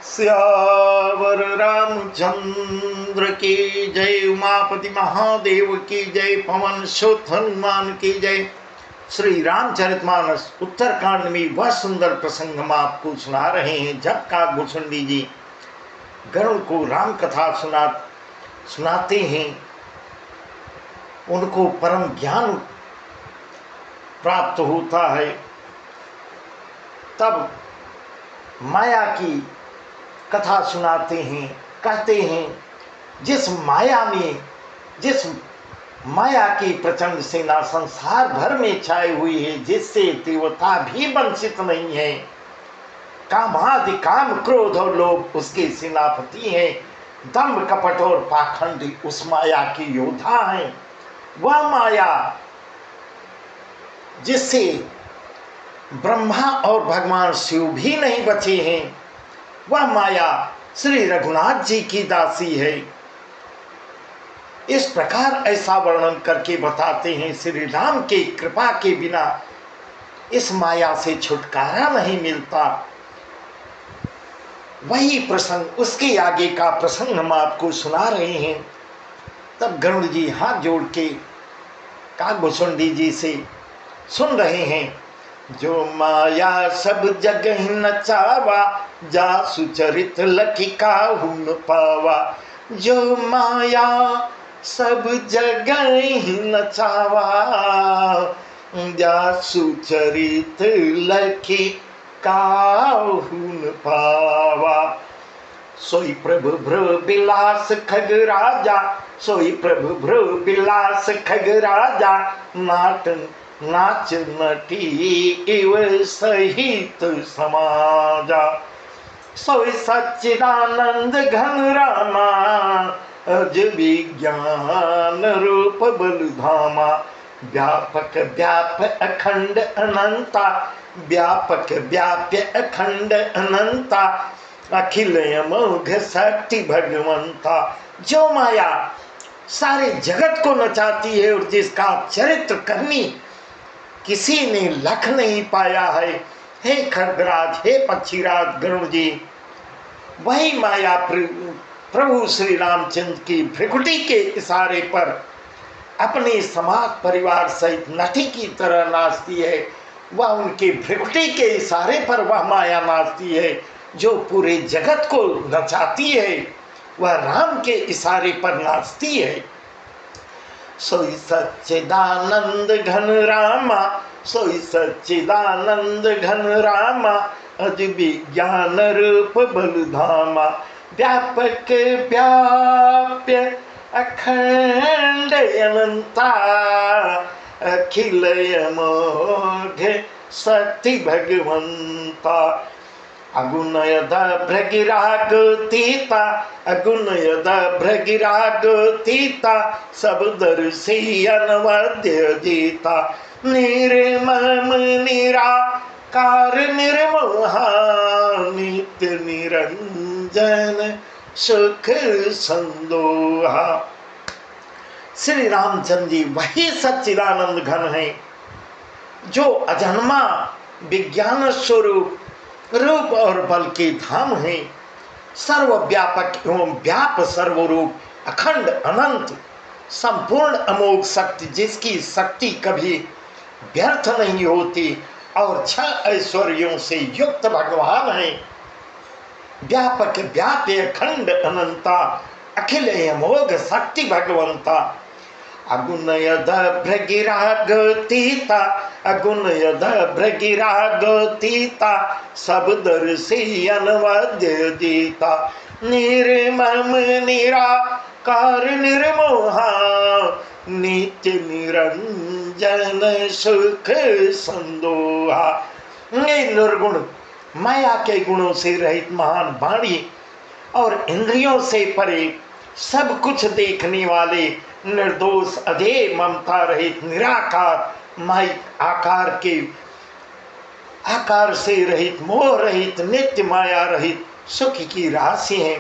सियावर रामचंद्र की जय। उमापति महादेव की जय। पवन सुत हनुमान की जय। श्री रामचरितमानस उत्तरकांड में वह सुंदर प्रसंग हम आपको सुना रहे हैं जब काकभूषुंडी जी गरुड़ को राम कथा सुनाते हैं। उनको परम ज्ञान प्राप्त होता है। तब माया की कथा सुनाते हैं। कहते हैं जिस माया की प्रचंड सेना संसार भर में छाई हुई है, जिससे देवता भी वंचित नहीं है। कामादि काम क्रोध और लोभ उसके सेनापति हैं। दंभ कपट और पाखंड उस माया की योद्धा हैं। वह माया जिससे ब्रह्मा और भगवान शिव भी नहीं बचे हैं, वह माया श्री रघुनाथ जी की दासी है। इस प्रकार ऐसा वर्णन करके बताते हैं श्री राम की कृपा के बिना इस माया से छुटकारा नहीं मिलता। वही प्रसंग, उसके आगे का प्रसंग हम आपको सुना रहे हैं। तब गरुड़ जी हाथ जोड़ के काकभूषुंडी जी से सुन रहे हैं। जो माया सब जगह नचावा, जा सुचरित लखी काहुन पावा। जो माया सब जगह नचावा, जा सुचरित लखी काहुन पावा। सोई प्रभु भ्रु बिलास खग राजा, सोई प्रभु भ्रु बिलास खग राजा। नाच नटी इव सहित समाजा। सोई सच्चिदानंद घन रामा, अज विज्ञान रूप बलधामा। व्यापक व्याप अखंड अनंता, व्यापक व्याप्य अखंड अनंता। अखिल अमोघ शक्ति भगवंता। जो माया सारे जगत को नचाती है और जिसका चरित्र करनी किसी ने लख नहीं पाया है। हे खड्गराज, हे पक्षीराज गरुड़ जी, वही माया प्रभु श्री रामचंद्र की भ्रिकुटी के इशारे पर अपने समाज परिवार सहित नटी की तरह नाचती है। वह उनकी भ्रिकुटी के इशारे पर वह माया नाचती है जो पूरे जगत को नचाती है। वह राम के इशारे पर नाचती है। सोई सच्चिदानंद घन रामा, सोई सच्चिदानंद घन रामा। अज विज्ञान रूप बलधामा। व्यापक व्याप्य अखंड अनंता, अखिल अमोघ शक्ति भगवंता। अगुणयद भ्रगिराग तीता, अगुणयद भ्रगिराग तीता। सब दर्शी अनवद्य जीता। निर्मम निराकार निर्मोहा, नित्य निरंजन सुख संदोहा। श्री रामचंद्र जी वही सच्चिदानंद घन है जो अजन्मा विज्ञान स्वरूप रूप और बल के धाम है। सर्वव्यापक एवं व्याप सर्वरूप अखंड अनंत संपूर्ण अमोघ शक्ति, जिसकी शक्ति कभी व्यर्थ नहीं होती और 6 ऐश्वर्यों से युक्त भगवान है। व्यापक व्याप्य अखंड अनंता, अखिल अमोघ शक्ति भगवंता। अगुणयद भ्रगिराग तीता, अगुणयद भ्रगिराग तीता। सब दर्शी अनवद्य जीता। निर्मम निराकार निर्मोहा, नित्य निरंजन सुख संदोहा। निर्गुण माया के गुणों से रहित महान वाणी और इंद्रियों से परे सब कुछ देखने वाले निर्दोष अधेय ममता रहित निराकार माई आकार से रहित मोह रहित नित्य माया रहित सुख की राशि है।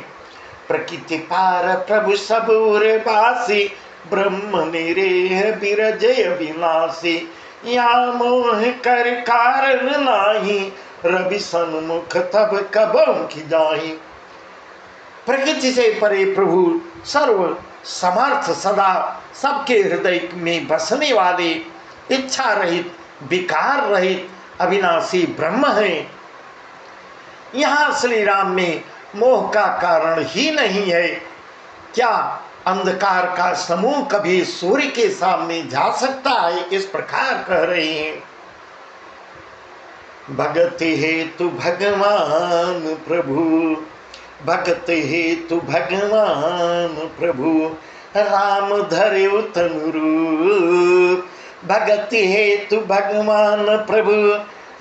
प्रकृति पार प्रभु सब उर्वासी, ब्रह्म निरेह बिरजय विनाशी। या मोह कर कारण नाही, रवि सन्मुख तब कबम की जाही। प्रकृति से परे प्रभु सर्व समर्थ सदा सबके हृदय में बसने वाले इच्छा रहित विकार रहित अविनाशी ब्रह्म है। यहाँ श्री राम में मोह का कारण ही नहीं है। क्या अंधकार का समूह कभी सूर्य के सामने जा सकता है? इस प्रकार कह रहे हैं। भगति हेतु भगवान प्रभु, भगति हेतु भगवान प्रभु, राम धर्यो तनु रूप। भगति हेतु भगवान प्रभु,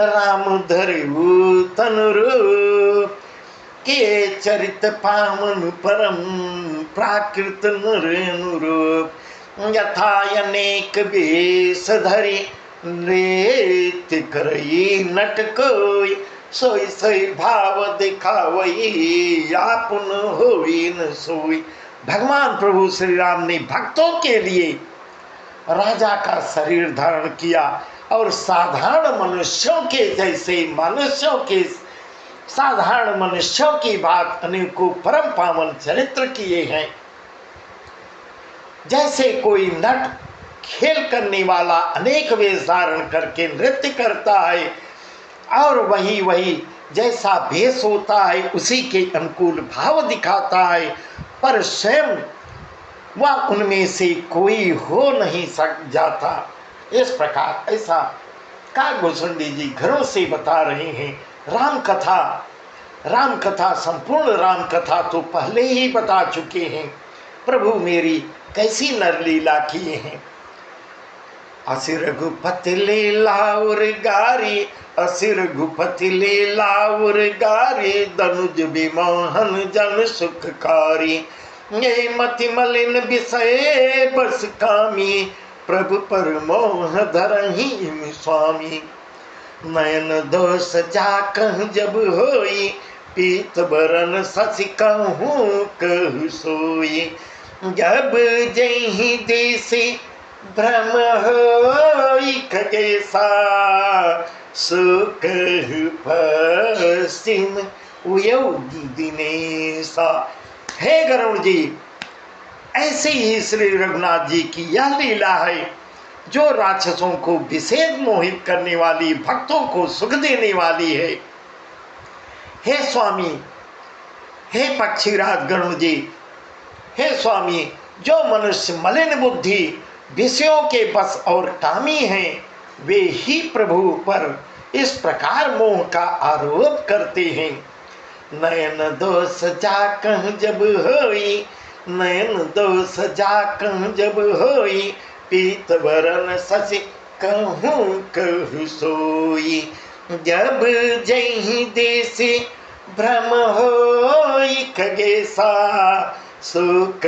राम धर्यो तनु रूप। के चरित पावन परम प्राकृत नूप। यथा अनेक वेश धरि नृत्य करई नट कोई, सोई सोई भाव दिखावई आपुन होई न सोई। भगवान प्रभु श्री राम ने भक्तों के लिए राजा का शरीर धारण किया और साधारण मनुष्यों के जैसे साधारण मनुष्यों की बात अनेकों परम पावन चरित्र किए हैं। जैसे कोई नट खेल करने वाला अनेक वेश धारण करके नृत्य करता है और वही जैसा भेष होता है उसी के अनुकूल भाव दिखाता है, पर स्वयं वह उनमें से कोई हो नहीं जाता। इस प्रकार ऐसा काकभूषुंडी जी घरों से बता रहे हैं। राम कथा संपूर्ण राम कथा तो पहले ही बता चुके हैं। प्रभु मेरी कैसी नरलीला किए हैं। असि रघुपति लीला उर गारी, असि रघुपति लीला उर गारी, दनुज विमोहन जन सुखकारी। ये मति मलिन विषय बस कामी, प्रभु पर मोह धरहि स्वामी। नयन दोष जाकह जब होई, पीत बरन शशि कहूँ कहु सोई। जब जहि देसी भ्रम होई खगेसा, सुख पश्चिम उयोगी दिनेसा। हे गरुड़ जी, ऐसे ही श्री रघुनाथ जी की यह लीला है जो राक्षसों को विशेष मोहित करने वाली, भक्तों को सुख देने वाली है। हे स्वामी, हे पक्षीराज गरुड़ जी, हे स्वामी, जो मनुष्य मलिन बुद्धि विषयों के बस और कामी हैं, वे ही प्रभु पर इस प्रकार मोह का आरोप करते हैं। नयन दोष जाकह जब होई, नयन दोष जाकह जब होई, पीत बरन शशि कहूँ कहु सोई। जब जहि देसी भ्रम होई खगेसा, सुख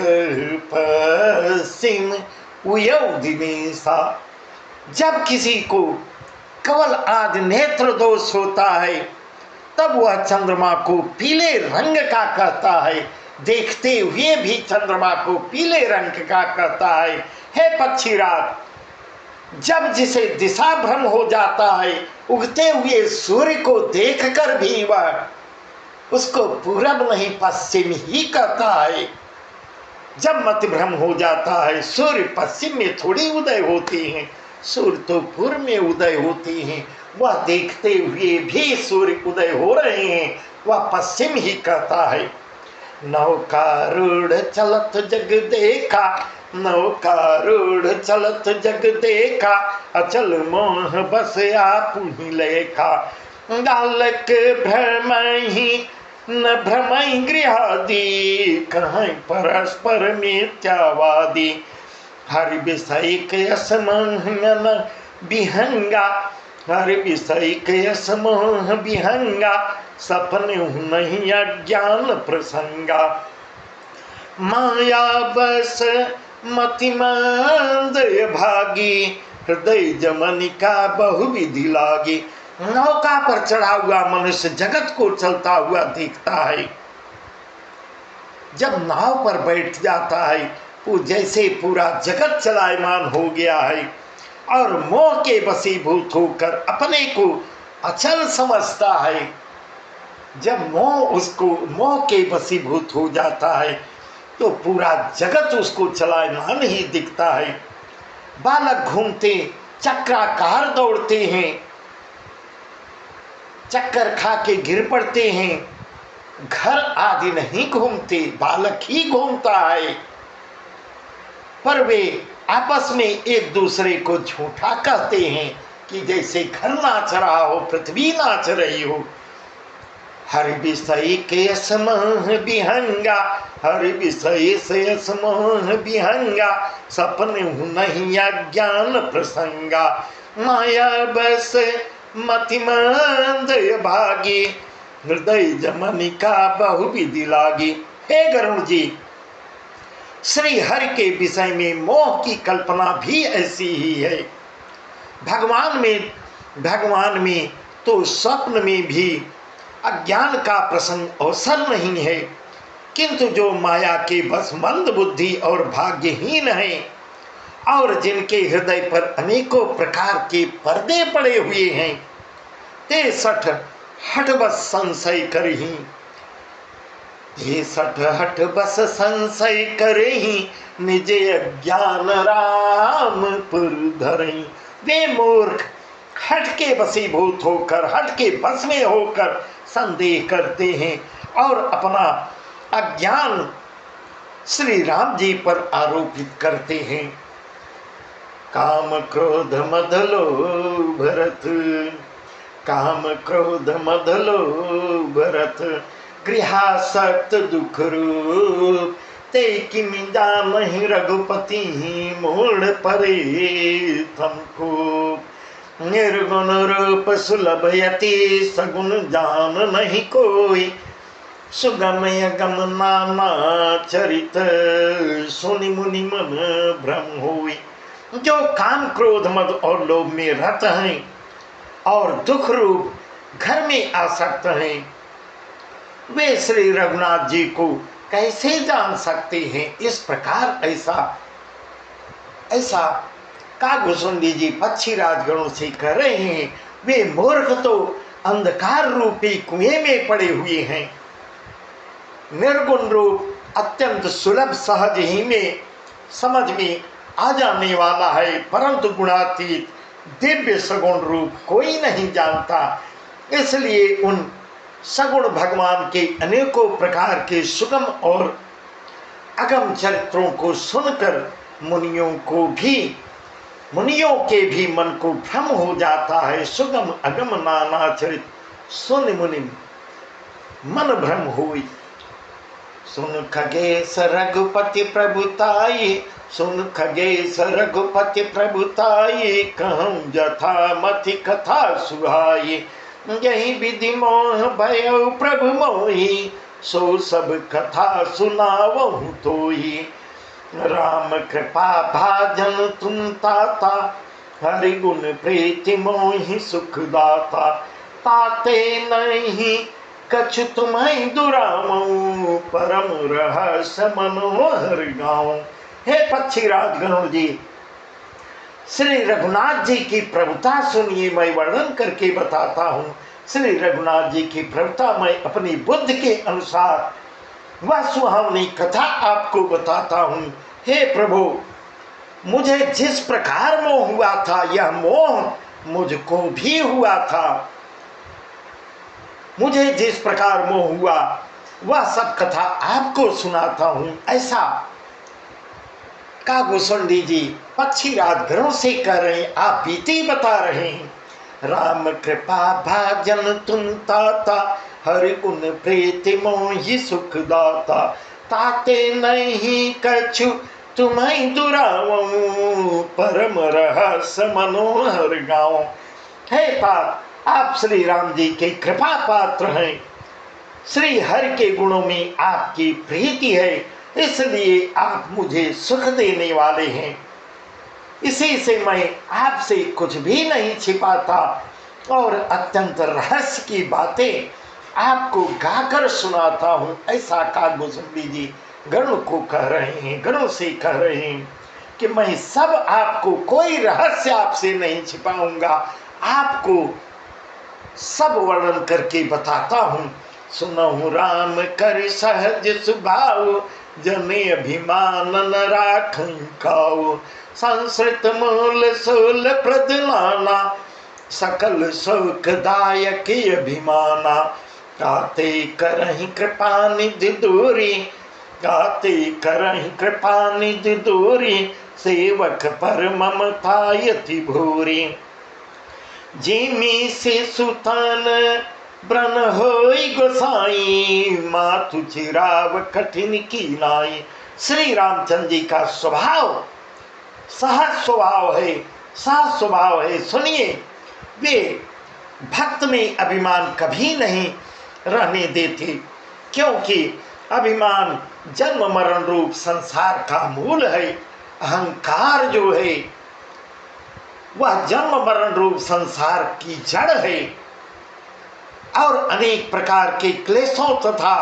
पश्चिम उयौ दिनेसा। जब किसी को कवल आदि नेत्र दोष होता है तब वह चंद्रमा को पीले रंग का कहता है, देखते हुए भी चंद्रमा को पीले रंग का कहता है। हे पक्षीराज, जब जिसे दिशा भ्रम हो जाता है, उगते हुए सूर्य को देखकर भी वह उसको पूरब नहीं पश्चिम ही कहता है। जब मति भ्रम हो जाता है, सूर्य पश्चिम में थोड़ी उदय होते हैं, सूर्य तो पूर्व में उदय होते हैं। वह देखते हुए भी सूर्य उदय हो रहे हैं, वह पश्चिम ही कहता है। नौकारूढ़ चलत जग देखा, नौकारूढ़ चलत जग देखा, अचल मोह बस आपु लेखा। गालक भ्रमहि न भ्रमहि गृहादि, कहीं परस्पर मिथ्यावादी। हरि विषय के असमोहन विहंगा, हरि विषय के असमोह विहंगा, सपने नहीं अज्ञान प्रसंगा। माया बस मतिमंद भागी, हृदय जमनिका बहुविधि लागी। नौका पर चढ़ा हुआ मनुष्य जगत को चलता हुआ देखता है। जब नाव पर बैठ जाता है वो जैसे पूरा जगत चलायमान हो गया है और मोह के वशीभूत होकर अपने को अचल समझता है। जब मोह के वशीभूत हो जाता है तो पूरा जगत उसको चलायमान ही दिखता है। बालक घूमते चक्राकार दौड़ते हैं, चक्कर खा के गिर पड़ते हैं, घर आदि नहीं घूमते, बालक ही घूमता है। पर वे आपस में एक दूसरे को झूठा कहते हैं कि जैसे घर नाच रहा हो, पृथ्वी नाच रही हो। हरि विषय के असमोह विहंगा, हरि विषय से असमोह विहंगा, सपने नहीं अज्ञान प्रसंगा, माया बस मतिमंद भागी, हृदय जमनिका बहुविधि लागी। हे गरुड़ जी, श्री हरि के विषय में मोह की कल्पना भी ऐसी ही है। भगवान में तो स्वप्न में भी अज्ञान का प्रसंग अवसर नहीं है, किंतु जो माया के बस मंद बुद्धि और भाग्यहीन है और जिनके हृदय पर अनेकों प्रकार के पर्दे पड़े हुए हैं, ते सठ हठ बस संशय करही, ये सठ हठ बस संशय करही, निज अज्ञान राम पुर धरही। वे मूर्ख हट के वशीभूत होकर, हट के बस में होकर संदेह करते हैं और अपना अज्ञान श्री राम जी पर आरोपित करते हैं। काम क्रोध मद लोभ भरत, काम क्रोध मद लोभ भरत, गृहासक्त दुख रूप, ते किमि जानहि रघुपति मूढ़ परे थमको। निर्गुण रूप सुलभ यति, सगुण जान नहीं कोई, सुगम यगम नाना चरित, सुनि मुनि मन भ्रम होई। जो काम क्रोध मद और लोभ में रत हैं और दुख रूप घर में आसक्त हैं, वे श्री रघुनाथ जी को कैसे जान सकते हैं। इस प्रकार ऐसा कागभूषुंडी जी पक्षी राजगणों से कह रहे हैं। वे मूर्ख तो अंधकार रूपी कुएं में पड़े हुए हैं। निर्गुण रूप अत्यंत सुलभ सहज ही में समझ में आ जाने वाला है, परंतु गुणातीत दिव्य सगुण रूप कोई नहीं जानता। इसलिए उन सगुण भगवान के अनेकों प्रकार के सुगम और अगम चरित्रों को सुनकर मुनियों के भी मन को भ्रम हो जाता है। सुगम अगम नाना चरित, सुन मुनि मन भ्रम हुई। सुन खगेश रघुपति प्रभुताई, सुन खगेश रघुपति प्रभुताई, कहूँ जथा मति कथा सुहाई। यही विधि मोह भयउ प्रभु मोही, सो सब कथा सुनावहु तोही। राम कृपा भाजन तुम ताता, हरि गुण प्रीति मोहि सुख दाता। ताते नहीं कछु तुम्हें दुरामऊ, परम रहस्य मनोहर गाँव। हे पक्षी राजगणों जी, श्री रघुनाथ जी की प्रभुता सुनिए। मैं वर्णन करके बताता हूँ श्री रघुनाथ जी की प्रभुता। मैं अपनी बुद्धि के अनुसार वह सुहावनी कथा आपको बताता हूँ। हे प्रभु, मुझे जिस प्रकार मोह हुआ था, यह मोह मुझको भी हुआ था। मुझे जिस प्रकार मोह हुआ वह सब कथा आपको सुनाता हूँ। ऐसा कागभूषुंडी जी पक्षी राजगणों से कह रहे हैं, आप बीती बता रहे हैं। राम कृपा भाजन तुम ताता, हरि गुण प्रीति मोहि सुख दाता। ताते नहीं कछु तुम्हें दुरावऊ, परम रहस्य मनोहर गाँव। हे तात, आप श्री राम जी के कृपा पात्र हैं। श्री हरि के गुणों में आपकी प्रीति है, इसलिए आप मुझे सुख देने वाले हैं। इसी से मैं आपसे कुछ भी नहीं छिपाता और अत्यंत रहस्य की बातें आपको गाकर सुनाता हूँ। ऐसा कागभूषुंडी जी गरुड़ को कह रहे हैं, गरुड़ से कह रहे हैं कि मैं सब आपको, कोई रहस्य आपसे नहीं छिपाऊंगा, आपको सब वर्णन करके बताता हूँ। सुनहु राम कर सहज स्वभाव, जने अभिमान न राखं काऊ। संस्कृत मूल सूल प्रदलाना, सकल सुखदायक अभिमाना। गाते करहि कृपा निधि दूरी, गाते करहि कृपा निधि दूरी। सेवक पर ममता यति भूरी, जिमी से सुतन ब्रन होई गोसाई। मातु चिराव कठिन की लाई। श्री रामचंद्र जी का स्वभाव सहज स्वभाव है, सहज स्वभाव है। सुनिए, वे भक्त में अभिमान कभी नहीं रहने देते, क्योंकि अभिमान जन्म मरण रूप संसार का मूल है। अहंकार जो है वह जन्म मरण रूप संसार की जड़ है और अनेक प्रकार के क्लेशों तथा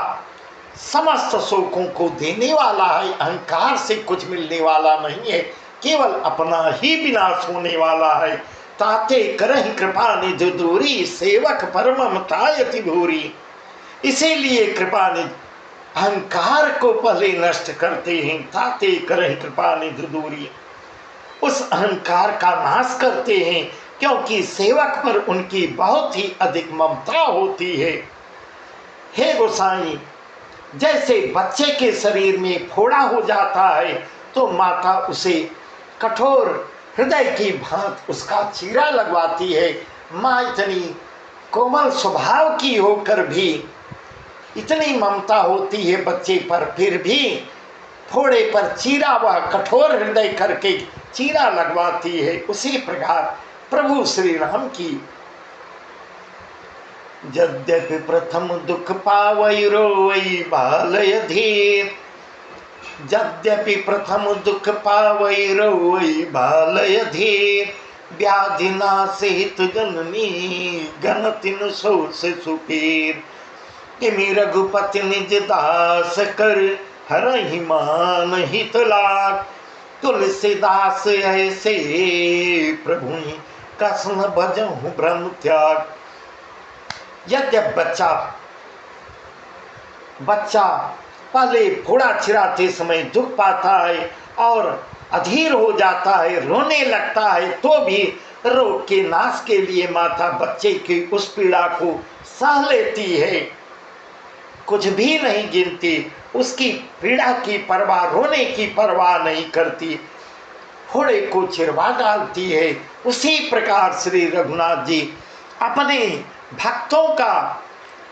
समस्त शोकों को देने वाला है। अहंकार से कुछ मिलने वाला नहीं है, केवल अपना ही विनाश होने वाला है। ताते करहि कृपा निधि दूरी, सेवक पर ममता यति भूरी। इसीलिए कृपा निधि अहंकार को पहले नष्ट करते हैं। ताते करहि कृपा निधि दूरी, उस अहंकार का नाश करते हैं, क्योंकि सेवक पर उनकी बहुत ही अधिक ममता होती है। हे गोसाई, जैसे बच्चे के शरीर में फोड़ा हो जाता है तो माता उसे कठोर हृदय की भांति उसका चीरा लगवाती है। माँ इतनी कोमल स्वभाव की होकर भी इतनी ममता होती है बच्चे पर, फिर भी फोड़े पर चीरा वह कठोर हृदय करके चीरा लगवाती है। उसी प्रकार प्रभु श्री राम की यद्यपि प्रथम दुख पावई रोई बालय धीर, यद्यपि प्रथम दुख पावई रोई बालय धीर। व्याधि नासित जननी गणतिन सो से सुपीर। इमि रघुपति निज दास कर हरहि मान हित लाग। तुलसीदास ऐसे प्रभु कसन भजहु ब्रह्म त्याग। यद्यप बच्चा पहले फोड़ा छिराते समय दुख पाता है और अधीर हो जाता है, रोने लगता है, तो भी रोग के नाश के लिए माता बच्चे की उस पीड़ा को सह लेती है, कुछ भी नहीं गिनती, उसकी पीड़ा की परवाह, रोने की परवाह नहीं करती, फोड़े को चिरवा डालती है। उसी प्रकार श्री रघुनाथ जी अपने भक्तों का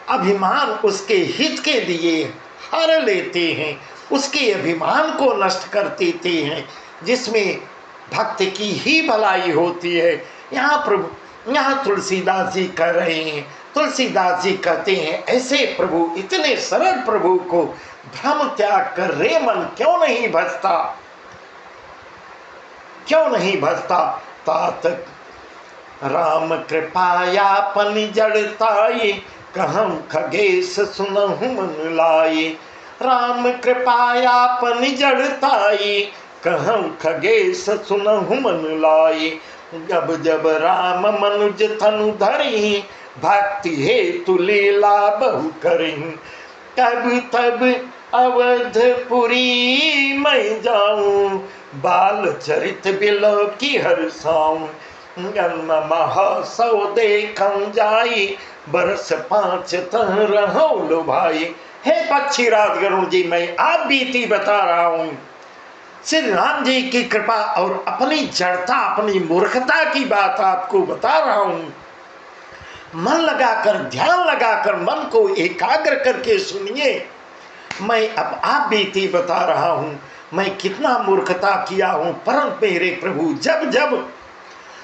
अभिमान उसके हित के लिए हर लेते हैं, उसके अभिमान को नष्ट कर देते हैं, जिसमें भक्त की ही भलाई होती है। यहाँ तुलसीदास जी कह रहे हैं, तुलसीदास जी कहते हैं, ऐसे प्रभु, इतने सरल प्रभु को भ्रम त्याग कर रे मन क्यों नहीं भजता, क्यों नहीं भजता। तात राम कृपायापन जड़ताई, कहम खगेश सुनहु मन लाई। राम कृपायापन जड़ताई, कहम खगेश सुनहु मन लाई। जब जब राम मनुज तनु धरि, भक्ति हेतु लीला बहु करि। तब तब अवधपुरी मैं जाऊं, बाल चरित बिलो की हरसाऊं। जन्म महोत्सव देखम जाई, बरस 5 तह रहो लो भाई। हे पक्षीराज गरुण जी, मैं आप बीती बता रहा हूं श्री राम जी की कृपा और अपनी जड़ता, अपनी मूर्खता की बात आपको बता रहा हूं। मन लगाकर, ध्यान लगाकर, मन को एकाग्र करके सुनिए। मैं अब आप बीती बता रहा हूं, मैं कितना मूर्खता किया हूं, परंतु मेरे प्रभु जब जब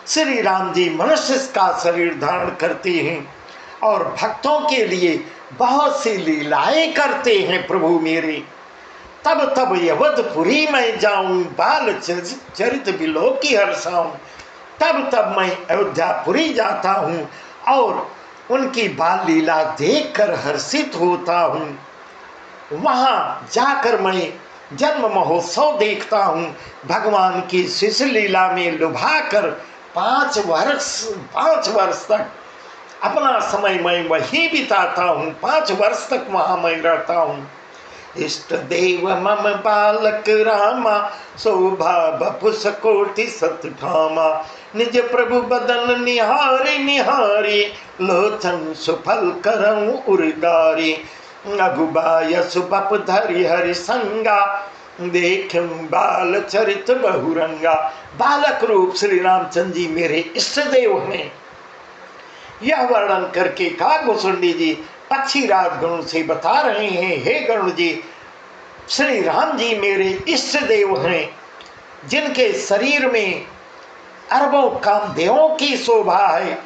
श्री राम जी मनुष्य का शरीर धारण करते हैं और भक्तों के लिए बहुत सी लीलाएं करते हैं प्रभु मेरे, तब तब यवधपुरी मैं जाऊं, बाल चरित बिलो की हरसाऊं। तब तब मैं अयोध्यापुरी जाता हूं और उनकी बाल लीला देखकर हर्षित होता हूं। वहां जाकर मैं जन्म महोत्सव देखता हूं, भगवान की शिशु लीला में लुभाकर 5 वर्ष तक अपना समय मैं वहीं बिताता हूँ, 5 वर्ष तक वहाँ मैं रहता हूँ। इष्ट देव मम बालक रामा, शोभा बपुस कोटि सतधामा। निज प्रभु बदन निहारी निहारी, लोचन सुफल करऊं उर्गारी। अगुबाय सुबप धरि हरि संगा, देखूं बाल चरित बहुरंगा। बालक रूप श्री रामचंद्र जी मेरे इष्ट देव हैं। यह वर्णन करके काकभूषुंडी जी पक्षीराज गरुड़ से बता रहे हैं, हे गरुड़ जी, श्री राम जी मेरे इष्ट देव हैं, जिनके शरीर में अरबों कामदेवों की शोभा है।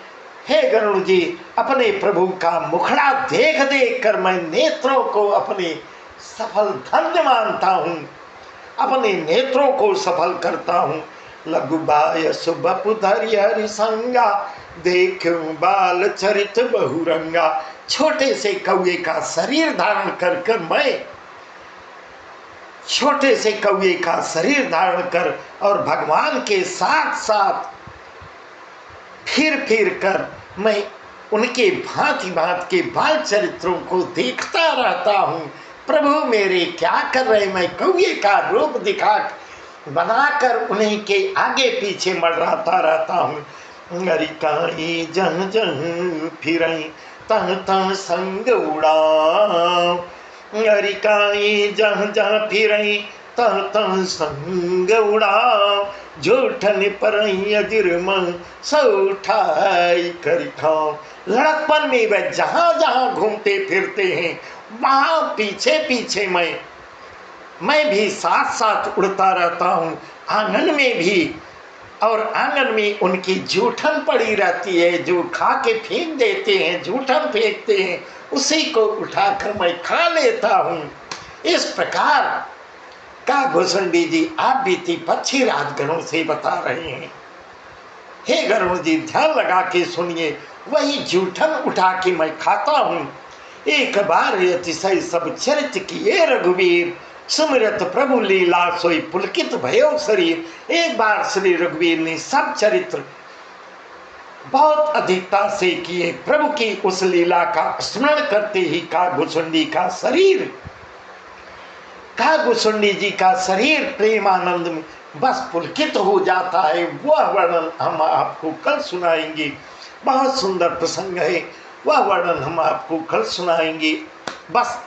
हे गरुड़ जी, अपने प्रभु का मुखड़ा देख देख कर मैं नेत्रों को अपने सफल धन्य मानता हूँ, अपने नेत्रों को सफल करता हूँ। लघुबाय सुबपु धरि हरि संगा, देखूं बाल चरित बहुरंगा। छोटे से कौवे का शरीर धारण कर कर मैं, छोटे से कौवे का शरीर धारण कर और भगवान के साथ साथ फिर फिर कर मैं उनके भांति भांति के बाल चरित्रों को देखता रहता हूँ। प्रभु मेरे क्या कर रहे, मैं कौवे का रूप दिखा बनाकर उन्हीं के आगे पीछे मंडराता रहता हूँ। अरिकाई जन जन फिरई, तन तन संग उड़ाओ। अरिकाई जहाँ जहाँ फिरई, तन तन संग उड़ाओ। जोठन परई अजिरमन, सौठाई करी खाओ। लड़कपन में वह जहाँ जहाँ घूमते फिरते हैं, वहाँ पीछे पीछे मैं भी साथ साथ उड़ता रहता हूँ। आंगन में भी, और आंगन में उनकी जूठन पड़ी रहती है, जो खा के फेंक देते हैं, जूठन फेंकते हैं, उसी को उठाकर मैं खा लेता हूँ। इस प्रकार काकभूषुंडी जी आप बीती पक्षी राजगणों से बता रहे हैं। हे गरुड़ जी, ध्यान लगा के सुनिए, वही जूठन उठा के मैं खाता हूँ। एक बार अतिशय सब चरित किए रघुवीर, सुमिरत प्रभु लीला सोई पुलकित भयो शरीर। एक बार श्री रघुवीर ने सब चरित्र बहुत अधिकता से किए। प्रभु की उस लीला का स्मरण करते ही काकभूषुंडी का शरीर, काकभूषुंडी जी का शरीर प्रेमानंद में बस पुलकित हो जाता है। वह वर्णन हम आपको कल सुनाएंगे। बहुत सुंदर प्रसंग है, वह वर्णन हम आपको कल सुनाएंगे। बस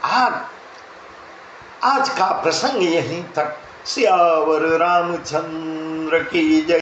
आज का प्रसंग यहीं तक। सियावर रामचंद्र की जय।